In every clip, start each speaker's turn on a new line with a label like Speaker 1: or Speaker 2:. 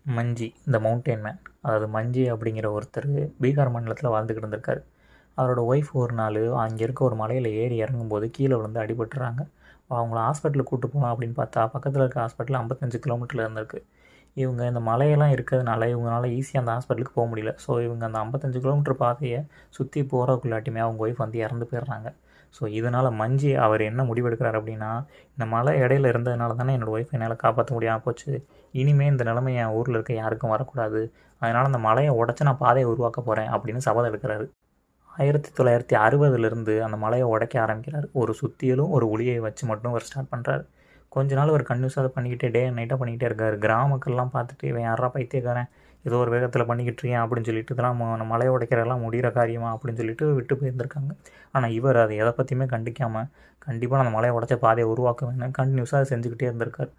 Speaker 1: Manjhi the mountain man. அதாவது மஞ்சி அப்படிங்கிற ஒருத்தர் பீகார் மாநிலத்தில் வாழ்ந்துக்கிட்டு இருந்திருக்காரு. அவரோட ஒய்ஃப் ஒரு நாள் அங்கே இருக்க ஒரு மலையில் ஏறி இறங்கும்போது கீழே விழுந்து அடிபட்டுறாங்க. அவங்கள ஹாஸ்பிட்டலுக்கு கூப்பிட்டு போகலாம் அப்படின்னு பார்த்தா பக்கத்தில் இருக்க ஹாஸ்பிட்டல் 55 கிலோமீட்டரில் இருந்திருக்கு. இவங்க இந்த மலையெல்லாம் இருக்கிறதுனால இவங்களால ஈஸியாக அந்த ஹாஸ்பிட்டலுக்கு போக முடியல. ஸோ இவங்க அந்த 55 கிலோமீட்டர் பாதையை சுற்றி போகிறக்குள்ளாட்டியுமே அவங்க ஒய்ஃப் வந்து இறந்து போயிடுறாங்க. ஸோ இதனால் மஞ்சி அவர் என்ன முடிவெடுக்கிறார் அப்படின்னா, இந்த மலை இடையில இருந்ததுனால தானே என்னோடய ஒய்ஃப் என்னால் காப்பாற்ற முடியாமல் போச்சு. இனிமேல் இந்த நிலைமை என் ஊரில் இருக்க யாருக்கும் வரக்கூடாது. அதனால் அந்த மலையை உடச்சி நான் பாதையை உருவாக்க போகிறேன் அப்படின்னு சபதம் எடுக்கிறாரு. 1960 அந்த மலையை உடைக்க ஆரம்பிக்கிறார். ஒரு சுத்தியலும் ஒரு உளியை வச்சு மட்டும் அவர் ஸ்டார்ட் பண்ணுறாரு. கொஞ்ச நாள் அவர் கன்யூஸாக அதை பண்ணிக்கிட்டே டே அண்ட் நைட்டாக பண்ணிக்கிட்டே இருக்கார். கிராம மக்கள்லாம் பார்த்துட்டு இவன் யாரா பைத்தியக்காரன், ஏதோ ஒரு வேகத்தில் பண்ணிக்கிட்டு இருக்கேன் அப்படின்னு சொல்லிட்டு இதெல்லாம் மலையை உடைக்கிறதெல்லாம் முடிகிற காரியமா அப்படின்னு சொல்லிட்டு விட்டு போயிருந்திருக்காங்க. ஆனால் இவர் அதை எதை பற்றியுமே கண்டிக்காமல் கண்டிப்பாக அந்த மலையை உடைச்ச பாதையை உருவாக்குவேன்னு கண்டினியூஸாக அதை செஞ்சுக்கிட்டே இருந்திருக்கார்.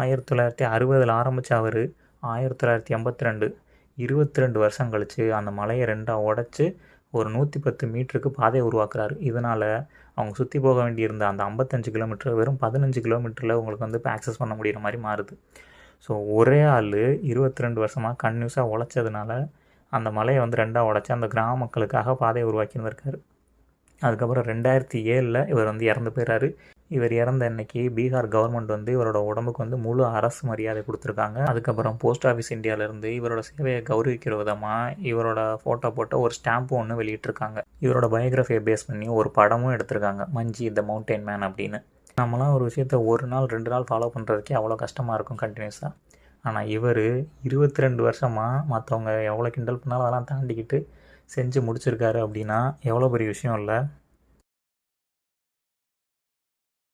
Speaker 1: 1960 ஆரம்பித்த அவர் 1982 22 வருஷம் கழித்து அந்த மலையை ரெண்டாக உடச்சி ஒரு 110 மீட்டருக்கு பாதையை உருவாக்குறாரு. இதனால் அவங்க சுற்றி போக வேண்டியிருந்த அந்த 55 கிலோமீட்டர் வெறும் 15 கிலோமீட்டரில் உங்களுக்கு வந்து இப்போ ஆக்சஸ் பண்ண முடிகிற மாதிரி மாறுது. ஸோ ஒரே ஆள் 22 வருஷமாக கன்யூஸாக உழைச்சதுனால அந்த மலையை வந்து ரெண்டாக உடச்சி அந்த கிராம மக்களுக்காக பாதையை உருவாக்கி இருந்திருக்காரு. அதுக்கப்புறம் 2007 இவர் வந்து இறந்து போயிறாரு. இவர் இறந்த அன்னைக்கு பீகார் கவர்மெண்ட் வந்து இவரோட உடம்புக்கு வந்து முழு அரசு மரியாதை கொடுத்துருக்காங்க. அதுக்கப்புறம் போஸ்ட் ஆஃபீஸ் இந்தியாவிலேருந்து இவரோட சேவையை கௌரவிக்கிற விதமாக இவரோட ஃபோட்டோ போட்ட ஒரு ஸ்டாம்பும் ஒன்று வெளியிட்டிருக்காங்க. இவரோட பயோகிராஃபியை பேஸ் பண்ணி ஒரு படமும் எடுத்திருக்காங்க, மஞ்சி த மவுண்டன் மேன் அப்படின்னு. நம்மளாம் ஒரு விஷயத்த ஒரு நாள் 2 நாள் ஃபாலோ பண்ணுறதுக்கே அவ்வளோ கஷ்டமாக இருக்கும் கண்டினியூஸாக. ஆனால் இவர் 22 வருஷமாக மற்றவங்க எவ்வளோ கிண்டல் பண்ணாலும் அதெல்லாம் தாண்டிக்கிட்டு செஞ்சு முடிச்சிருக்காரு அப்படின்னா எவ்வளோ பெரிய விஷயம் இல்லை.